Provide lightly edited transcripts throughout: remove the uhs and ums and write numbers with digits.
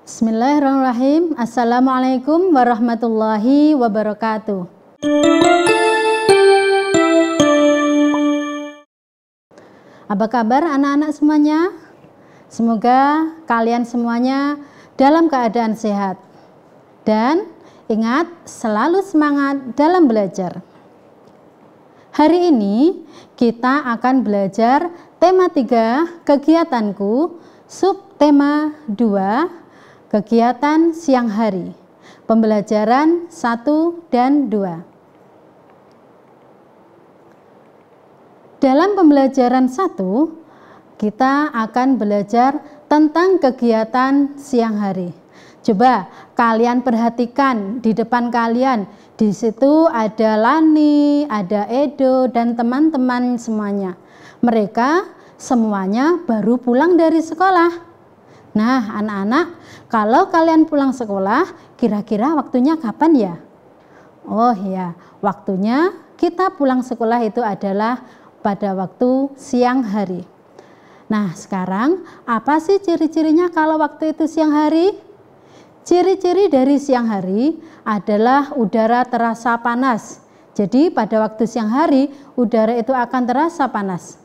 Bismillahirrahmanirrahim. Assalamualaikum warahmatullahi wabarakatuh. Apa kabar anak-anak semuanya? Semoga kalian semuanya dalam keadaan sehat. Dan ingat, selalu semangat dalam belajar. Hari ini kita akan belajar tema 3 kegiatanku, subtema 2 kegiatan siang hari, pembelajaran 1 dan 2. Dalam pembelajaran 1, kita akan belajar tentang kegiatan siang hari. Coba kalian perhatikan di depan kalian, di situ ada Lani, ada Edo, dan teman-teman semuanya. Mereka semuanya baru pulang dari sekolah. Nah, anak-anak, kalau kalian pulang sekolah, kira-kira waktunya kapan ya? Oh ya, waktunya kita pulang sekolah itu adalah pada waktu siang hari. Nah, sekarang apa sih ciri-cirinya kalau waktu itu siang hari? Ciri-ciri dari siang hari adalah udara terasa panas. Jadi pada waktu siang hari, udara itu akan terasa panas.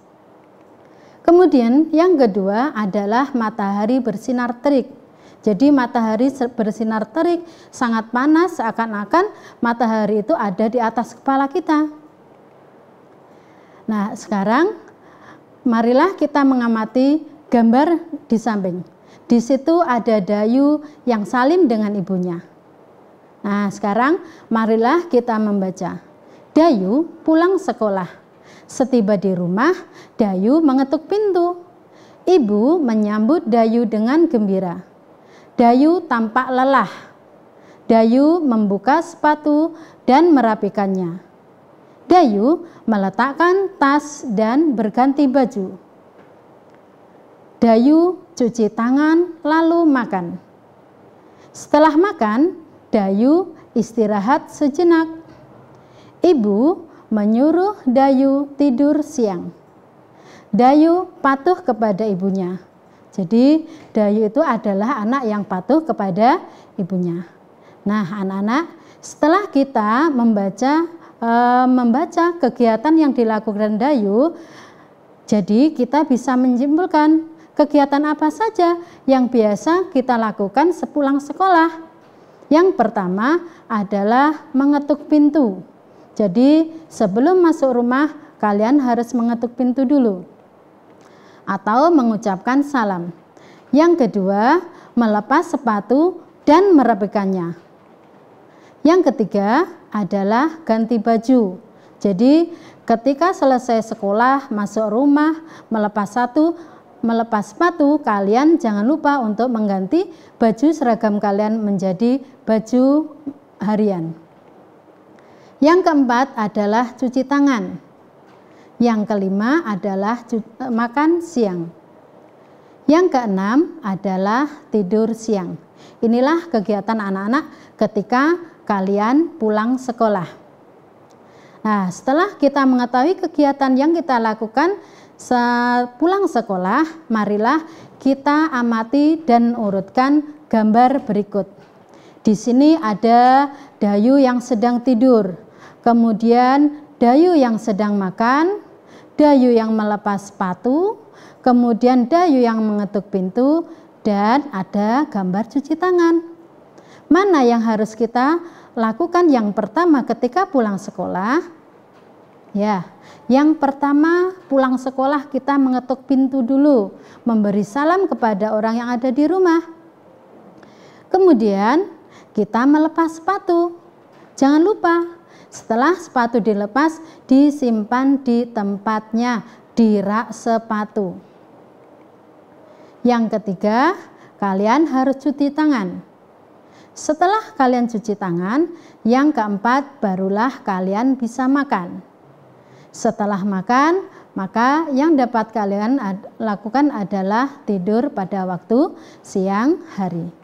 Kemudian yang kedua adalah matahari bersinar terik. Jadi matahari bersinar terik sangat panas, seakan-akan matahari itu ada di atas kepala kita. Nah, sekarang marilah kita mengamati gambar di samping. Di situ ada Dayu yang salim dengan ibunya. Nah, sekarang marilah kita membaca. Dayu pulang sekolah. Setiba di rumah, Dayu mengetuk pintu. Ibu menyambut Dayu dengan gembira. Dayu tampak lelah. Dayu membuka sepatu dan merapikannya. Dayu meletakkan tas dan berganti baju. Dayu cuci tangan lalu makan. Setelah makan, Dayu istirahat sejenak. Ibu menyuruh Dayu tidur siang. Dayu patuh kepada ibunya. Jadi Dayu itu adalah anak yang patuh kepada ibunya. Nah, anak-anak, setelah kita membaca kegiatan yang dilakukan Dayu, jadi kita bisa menyimpulkan kegiatan apa saja yang biasa kita lakukan sepulang sekolah. Yang pertama adalah mengetuk pintu. Jadi sebelum masuk rumah, kalian harus mengetuk pintu dulu atau mengucapkan salam. Yang kedua, melepas sepatu dan merapikannya. Yang ketiga adalah ganti baju. Jadi ketika selesai sekolah, masuk rumah, melepas sepatu, kalian jangan lupa untuk mengganti baju seragam kalian menjadi baju harian. Yang keempat adalah cuci tangan. Yang kelima adalah makan siang. Yang keenam adalah tidur siang. Inilah kegiatan anak-anak ketika kalian pulang sekolah. Nah, setelah kita mengetahui kegiatan yang kita lakukan sepulang sekolah, marilah kita amati dan urutkan gambar berikut. Di sini ada Dayu yang sedang tidur. Kemudian Dayu yang sedang makan, Dayu yang melepas sepatu, kemudian Dayu yang mengetuk pintu, dan ada gambar cuci tangan. Mana yang harus kita lakukan yang pertama ketika pulang sekolah? Ya, yang pertama pulang sekolah kita mengetuk pintu dulu, memberi salam kepada orang yang ada di rumah. Kemudian kita melepas sepatu. Jangan lupa, setelah sepatu dilepas, disimpan di tempatnya, di rak sepatu. Yang ketiga, kalian harus cuci tangan. Setelah kalian cuci tangan, yang keempat barulah kalian bisa makan. Setelah makan, maka yang dapat kalian lakukan adalah tidur pada waktu siang hari.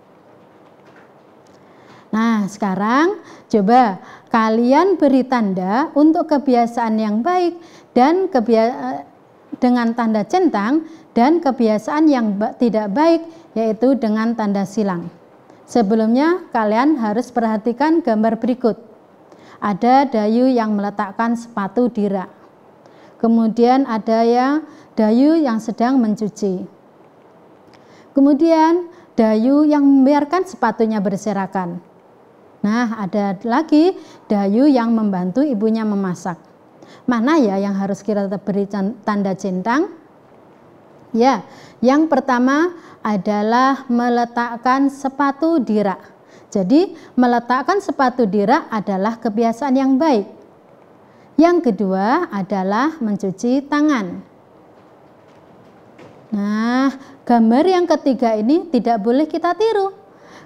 Nah, sekarang coba kalian beri tanda untuk kebiasaan yang baik dan dengan tanda centang, dan kebiasaan yang tidak baik yaitu dengan tanda silang. Sebelumnya kalian harus perhatikan gambar berikut. Ada dayu yang meletakkan sepatu di rak. Kemudian ada dayu yang sedang mencuci. Kemudian dayu yang membiarkan sepatunya berserakan. Nah, ada lagi dayu yang membantu ibunya memasak. Mana ya yang harus kita beri tanda centang? Ya, yang pertama adalah meletakkan sepatu di rak. Jadi, meletakkan sepatu di rak adalah kebiasaan yang baik. Yang kedua adalah mencuci tangan. Nah, gambar yang ketiga ini tidak boleh kita tiru,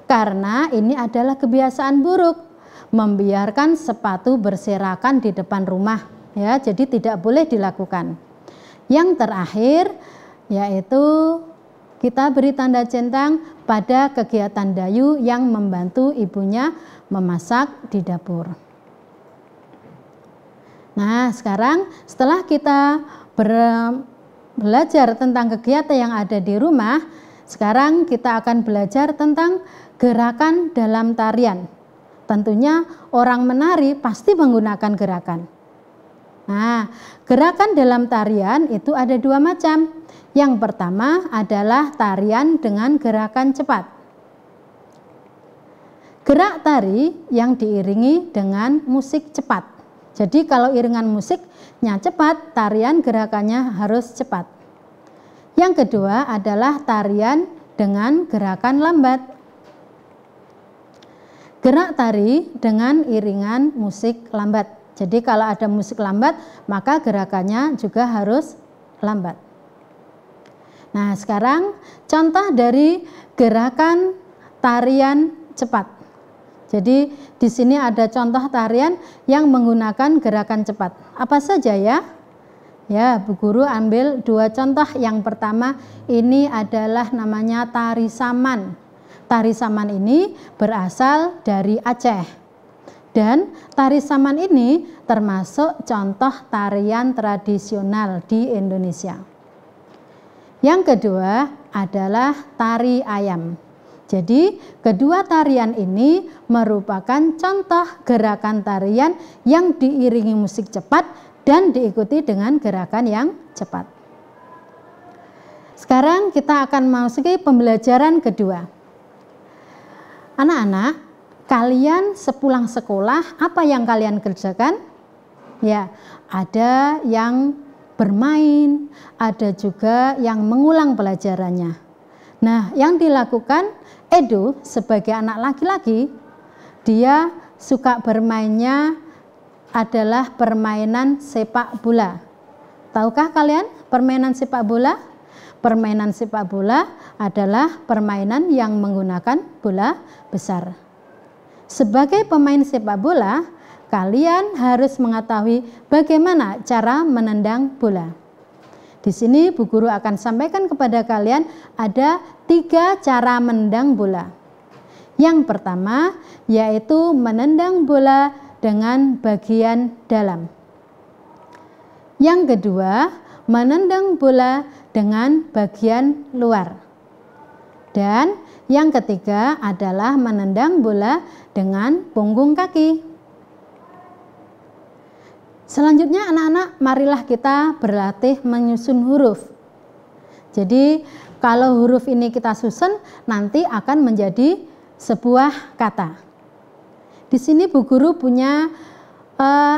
karena ini adalah kebiasaan buruk, membiarkan sepatu berserakan di depan rumah. Ya, jadi tidak boleh dilakukan. Yang terakhir yaitu kita beri tanda centang pada kegiatan dayu yang membantu ibunya memasak di dapur. Nah, sekarang setelah kita belajar tentang kegiatan yang ada di rumah, sekarang kita akan belajar tentang gerakan dalam tarian. Tentunya orang menari pasti menggunakan gerakan. Nah, gerakan dalam tarian itu ada dua macam. Yang pertama adalah tarian dengan gerakan cepat. Gerak tari yang diiringi dengan musik cepat. Jadi kalau iringan musiknya cepat, tarian gerakannya harus cepat. Yang kedua adalah tarian dengan gerakan lambat. Gerak tari dengan iringan musik lambat. Jadi kalau ada musik lambat, maka gerakannya juga harus lambat. Nah, sekarang contoh dari gerakan tarian cepat. Jadi di sini ada contoh tarian yang menggunakan gerakan cepat. Apa saja ya? Ya, Bu Guru ambil dua contoh. Yang pertama ini adalah namanya tari saman. Tari saman ini berasal dari Aceh. Dan tari saman ini termasuk contoh tarian tradisional di Indonesia. Yang kedua adalah tari ayam. Jadi kedua tarian ini merupakan contoh gerakan tarian yang diiringi musik cepat dan diikuti dengan gerakan yang cepat. Sekarang kita akan memasuki pembelajaran kedua. Anak-anak, kalian sepulang sekolah apa yang kalian kerjakan? Ya, ada yang bermain, ada juga yang mengulang pelajarannya. Nah, yang dilakukan Edo sebagai anak laki-laki, dia suka bermainnya adalah permainan sepak bola. Tahukah kalian permainan sepak bola? Permainan sepak bola adalah permainan yang menggunakan bola besar. Sebagai pemain sepak bola, kalian harus mengetahui bagaimana cara menendang bola. Di sini Bu Guru akan sampaikan kepada kalian ada 3 cara menendang bola. Yang pertama yaitu menendang bola dengan bagian dalam. Yang kedua, menendang bola dengan bagian luar. Dan yang ketiga adalah menendang bola dengan punggung kaki. Selanjutnya anak-anak, marilah kita berlatih menyusun huruf. Jadi kalau huruf ini kita susun, nanti akan menjadi sebuah kata. Di sini Bu Guru punya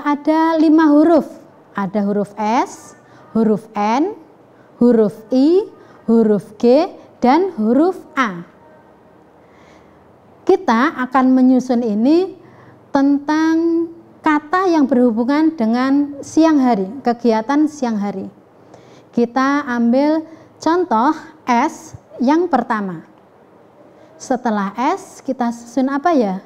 ada 5 huruf. Ada huruf S, huruf N, huruf I, huruf G, dan huruf A. Kita akan menyusun ini tentang kata yang berhubungan dengan siang hari, kegiatan siang hari. Kita ambil contoh S yang pertama. Setelah S kita susun apa ya?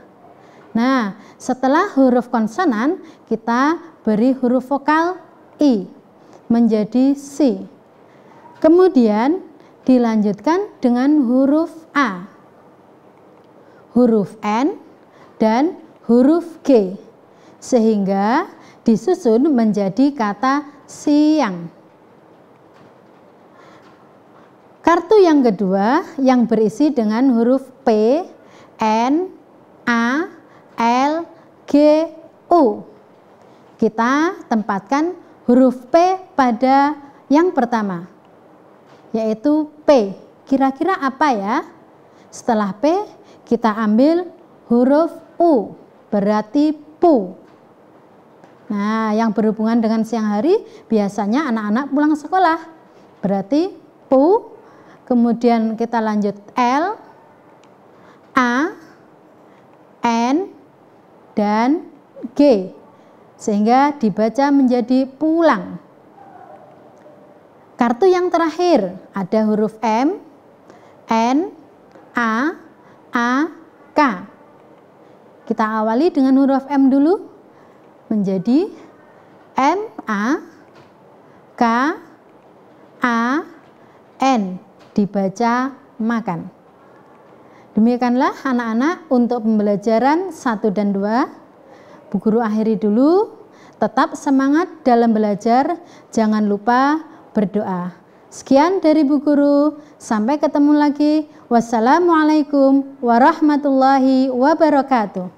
Nah, setelah huruf konsonan kita beri huruf vokal I menjadi C. Kemudian dilanjutkan dengan huruf A, huruf N, dan huruf G. Sehingga disusun menjadi kata siang. Kartu yang kedua yang berisi dengan huruf P, N, A, L, G, U. Kita tempatkan huruf P pada yang pertama, yaitu P. Kira-kira apa ya? Setelah P, kita ambil huruf U, berarti pu. Nah, yang berhubungan dengan siang hari biasanya anak-anak pulang sekolah, berarti pu. Kemudian kita lanjut L, A, N, dan G, sehingga dibaca menjadi pulang. Kartu yang terakhir ada huruf M, N, A, K. Kita awali dengan huruf M dulu, menjadi M, A, K, A, N, dibaca makan. Demikianlah anak-anak untuk pembelajaran 1 dan 2. Bu Guru akhiri dulu. Tetap semangat dalam belajar, jangan lupa berdoa. Sekian dari Bu Guru, sampai ketemu lagi. Wassalamualaikum warahmatullahi wabarakatuh.